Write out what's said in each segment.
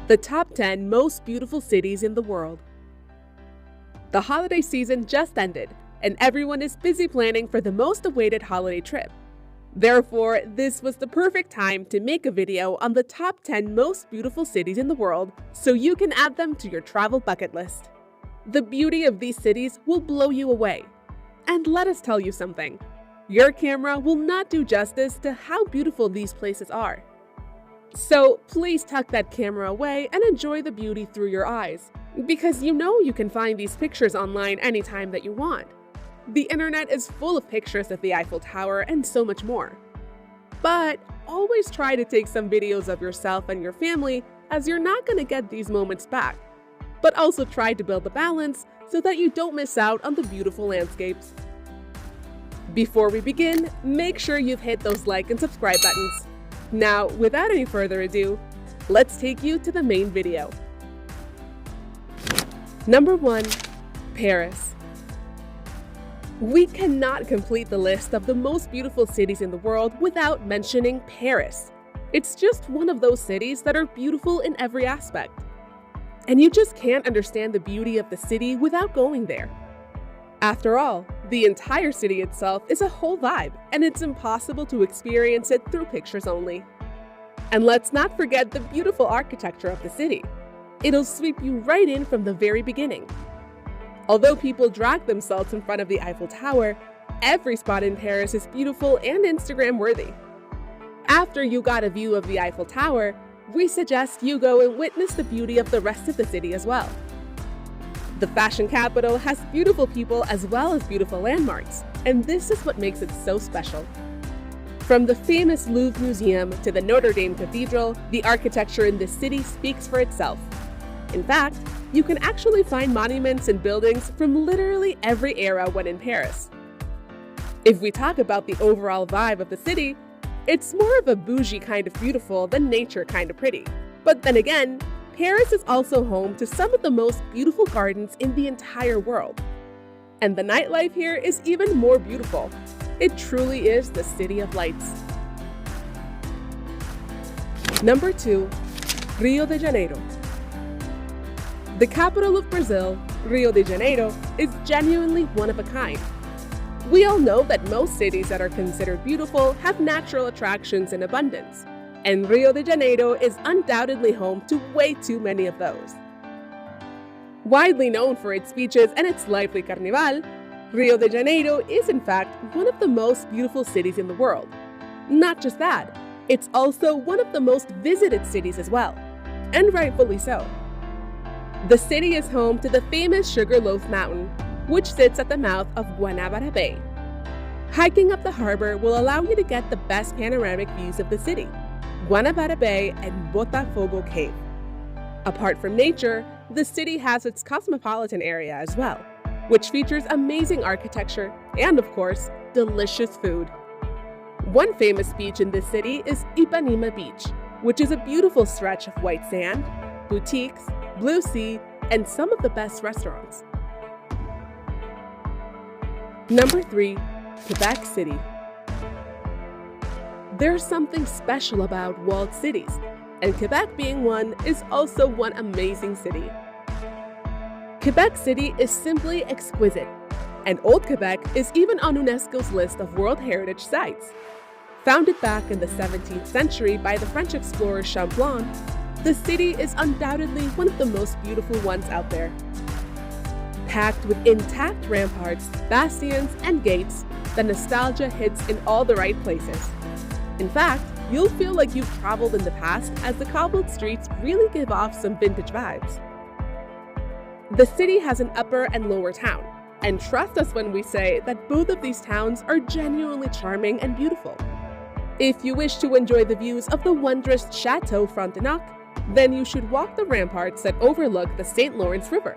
The top 10 most beautiful cities in the world. The holiday season just ended, and everyone is busy planning for the most awaited holiday trip. Therefore, this was the perfect time to make a video on the top 10 most beautiful cities in the world so you can add them to your travel bucket list. The beauty of these cities will blow you away. And let us tell you something. Your camera will not do justice to how beautiful these places are. So please tuck that camera away and enjoy the beauty through your eyes, because you know you can find these pictures online anytime that you want. The internet is full of pictures of the Eiffel Tower and so much more. But always try to take some videos of yourself and your family, as you're not going to get these moments back. But also try to build a balance so that you don't miss out on the beautiful landscapes. Before we begin, make sure you've hit those like and subscribe buttons. Now, without any further ado, let's take you to the main video. Number 1. Paris. We cannot complete the list of the most beautiful cities in the world without mentioning Paris. It's just one of those cities that are beautiful in every aspect. And you just can't understand the beauty of the city without going there. After all, the entire city itself is a whole vibe, and it's impossible to experience it through pictures only. And let's not forget the beautiful architecture of the city. It'll sweep you right in from the very beginning. Although people drag themselves in front of the Eiffel Tower, every spot in Paris is beautiful and Instagram-worthy. After you got a view of the Eiffel Tower, we suggest you go and witness the beauty of the rest of the city as well. The fashion capital has beautiful people as well as beautiful landmarks, and this is what makes it so special. From the famous Louvre Museum to the Notre Dame Cathedral, the architecture in this city speaks for itself. In fact, you can actually find monuments and buildings from literally every era when in Paris. If we talk about the overall vibe of the city, it's more of a bougie kind of beautiful than nature kind of pretty. But then again, Paris is also home to some of the most beautiful gardens in the entire world. And the nightlife here is even more beautiful. It truly is the city of lights. Number 2. Rio de Janeiro. The capital of Brazil, Rio de Janeiro, is genuinely one of a kind. We all know that most cities that are considered beautiful have natural attractions in abundance, and Rio de Janeiro is undoubtedly home to way too many of those. Widely known for its beaches and its lively carnival, Rio de Janeiro is in fact one of the most beautiful cities in the world. Not just that, it's also one of the most visited cities as well, and rightfully so. The city is home to the famous Sugarloaf Mountain, which sits at the mouth of Guanabara Bay. Hiking up the harbor will allow you to get the best panoramic views of the city, Guanabara Bay and Botafogo Cave. Apart from nature, the city has its cosmopolitan area as well, which features amazing architecture and, of course, delicious food. One famous beach in this city is Ipanema Beach, which is a beautiful stretch of white sand, boutiques, blue sea, and some of the best restaurants. Number 3. Quebec City. There's something special about walled cities, and Quebec being one is also one amazing city. Quebec City is simply exquisite, and Old Quebec is even on UNESCO's list of World Heritage Sites. Founded back in the 17th century by the French explorer Champlain, the city is undoubtedly one of the most beautiful ones out there. Packed with intact ramparts, bastions, and gates, the nostalgia hits in all the right places. In fact, you'll feel like you've traveled in the past, as the cobbled streets really give off some vintage vibes. The city has an upper and lower town, and trust us when we say that both of these towns are genuinely charming and beautiful. If you wish to enjoy the views of the wondrous Chateau Frontenac, then you should walk the ramparts that overlook the St. Lawrence River.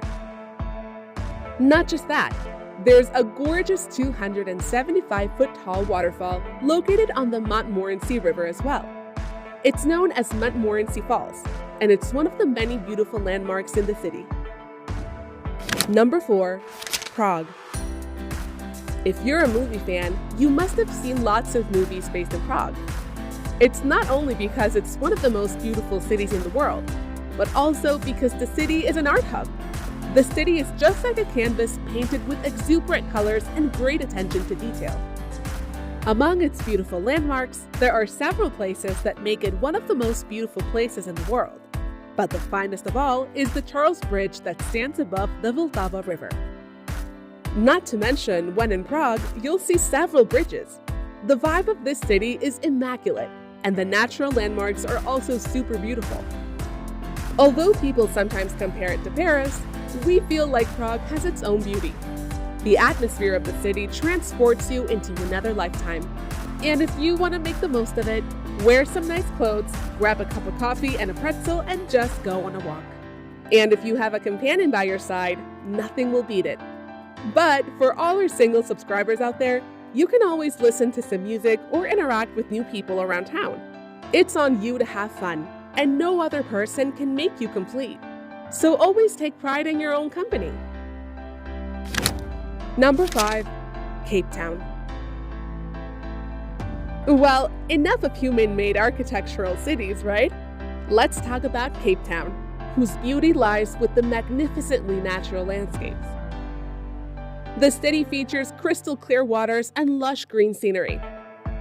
Not just that, there's a gorgeous 275-foot-tall waterfall located on the Montmorency River as well. It's known as Montmorency Falls, and it's one of the many beautiful landmarks in the city. Number 4. Prague. If you're a movie fan, you must have seen lots of movies based in Prague. It's not only because it's one of the most beautiful cities in the world, but also because the city is an art hub. The city is just like a canvas painted with exuberant colors and great attention to detail. Among its beautiful landmarks, there are several places that make it one of the most beautiful places in the world. But the finest of all is the Charles Bridge that stands above the Vltava River. Not to mention, when in Prague, you'll see several bridges. The vibe of this city is immaculate, and the natural landmarks are also super beautiful. Although people sometimes compare it to Paris, we feel like Prague has its own beauty. The atmosphere of the city transports you into another lifetime. And if you want to make the most of it, wear some nice clothes, grab a cup of coffee and a pretzel, and just go on a walk. And if you have a companion by your side, nothing will beat it. But for all our single subscribers out there, you can always listen to some music or interact with new people around town. It's on you to have fun, and no other person can make you complete. So always take pride in your own company. Number 5. Cape Town. Well, enough of human-made architectural cities, right? Let's talk about Cape Town, whose beauty lies with the magnificently natural landscapes. The city features crystal clear waters and lush green scenery.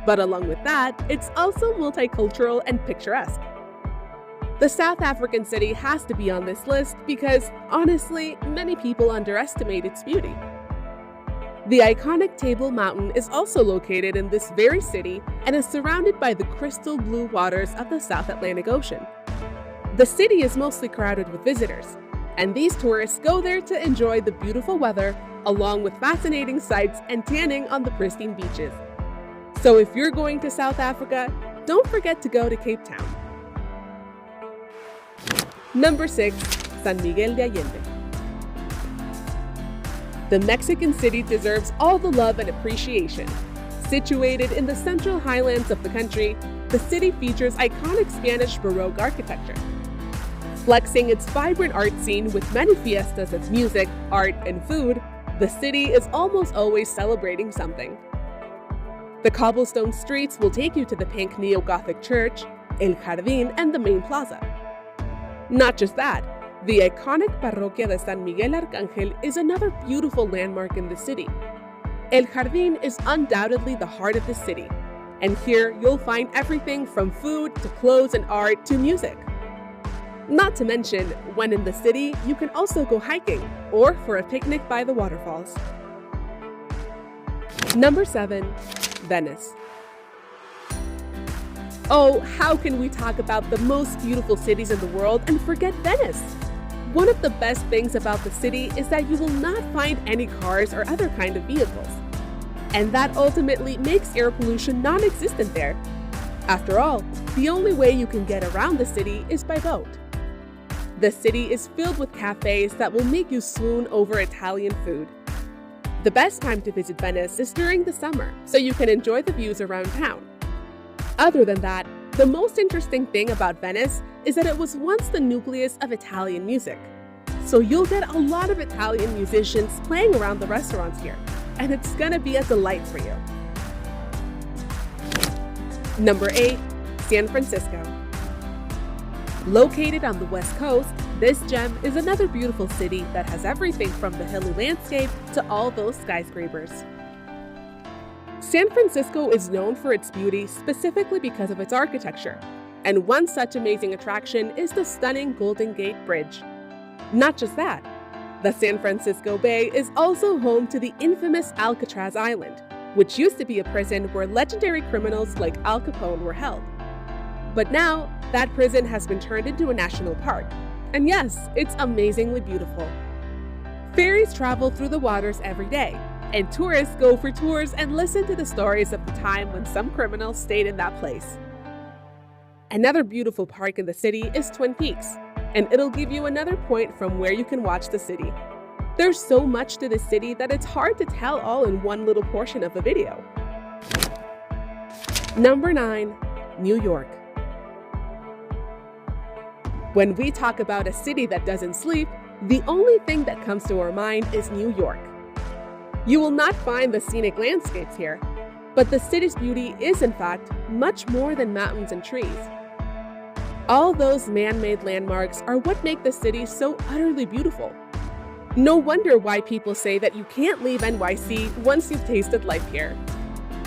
But along with that, it's also multicultural and picturesque. The South African city has to be on this list because, honestly, many people underestimate its beauty. The iconic Table Mountain is also located in this very city and is surrounded by the crystal blue waters of the South Atlantic Ocean. The city is mostly crowded with visitors, and these tourists go there to enjoy the beautiful weather along with fascinating sights and tanning on the pristine beaches. So if you're going to South Africa, don't forget to go to Cape Town. Number 6. San Miguel de Allende. The Mexican city deserves all the love and appreciation. Situated in the central highlands of the country, the city features iconic Spanish Baroque architecture. Flexing its vibrant art scene with many fiestas of music, art, and food, the city is almost always celebrating something. The cobblestone streets will take you to the pink neo-Gothic church, El Jardín, and the main plaza. Not just that, the iconic Parroquia de San Miguel Arcángel is another beautiful landmark in the city. El Jardín is undoubtedly the heart of the city, and here you'll find everything from food to clothes and art to music. Not to mention, when in the city, you can also go hiking or for a picnic by the waterfalls. Number 7. Venice. Oh, how can we talk about the most beautiful cities in the world and forget Venice? One of the best things about the city is that you will not find any cars or other kind of vehicles. And that ultimately makes air pollution non-existent there. After all, the only way you can get around the city is by boat. The city is filled with cafes that will make you swoon over Italian food. The best time to visit Venice is during the summer, so you can enjoy the views around town. Other than that, the most interesting thing about Venice is that it was once the nucleus of Italian music. So you'll get a lot of Italian musicians playing around the restaurants here, and it's gonna be a delight for you. Number 8. San Francisco. Located on the West Coast, this gem is another beautiful city that has everything from the hilly landscape to all those skyscrapers. San Francisco is known for its beauty specifically because of its architecture, and one such amazing attraction is the stunning Golden Gate Bridge. Not just that, the San Francisco Bay is also home to the infamous Alcatraz Island, which used to be a prison where legendary criminals like Al Capone were held. But now, that prison has been turned into a national park, and yes, it's amazingly beautiful. Ferries travel through the waters every day, and tourists go for tours and listen to the stories of the time when some criminals stayed in that place. Another beautiful park in the city is Twin Peaks, and it'll give you another point from where you can watch the city. There's so much to the city that it's hard to tell all in one little portion of a video. Number 9. New York. When we talk about a city that doesn't sleep, the only thing that comes to our mind is New York. You will not find the scenic landscapes here, but the city's beauty is in fact much more than mountains and trees. All those man-made landmarks are what make the city so utterly beautiful. No wonder why people say that you can't leave NYC once you've tasted life here.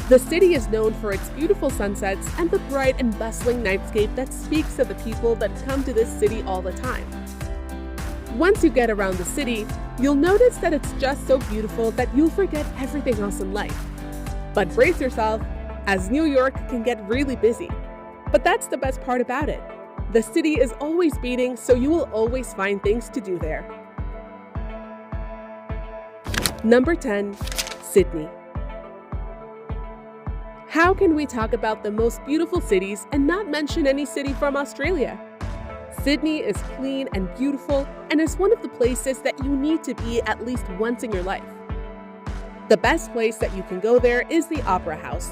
The city is known for its beautiful sunsets and the bright and bustling nightscape that speaks of the people that come to this city all the time. Once you get around the city, you'll notice that it's just so beautiful that you'll forget everything else in life. But brace yourself, as New York can get really busy. But that's the best part about it. The city is always beating, so you will always find things to do there. Number 10. Sydney. How can we talk about the most beautiful cities and not mention any city from Australia? Sydney is clean and beautiful and is one of the places that you need to be at least once in your life. The best place that you can go there is the Opera House.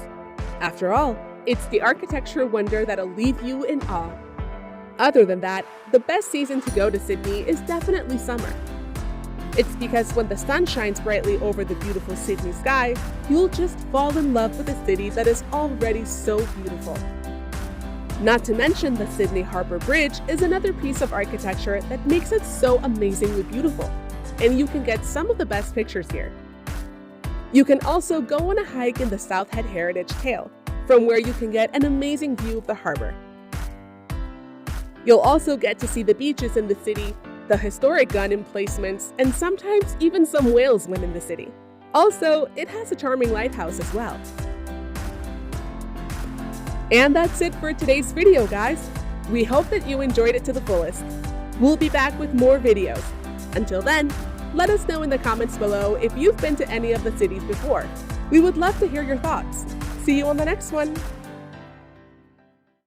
After all, it's the architecture wonder that'll leave you in awe. Other than that, the best season to go to Sydney is definitely summer. It's because when the sun shines brightly over the beautiful Sydney sky, you'll just fall in love with a city that is already so beautiful. Not to mention the Sydney Harbour Bridge is another piece of architecture that makes it so amazingly beautiful, and you can get some of the best pictures here. You can also go on a hike in the South Head Heritage Trail, from where you can get an amazing view of the harbour. You'll also get to see the beaches in the city, the historic gun emplacements, and sometimes even some whales swim in the city. Also, it has a charming lighthouse as well. And that's it for today's video, guys. We hope that you enjoyed it to the fullest. We'll be back with more videos. Until then, let us know in the comments below if you've been to any of the cities before. We would love to hear your thoughts. See you on the next one.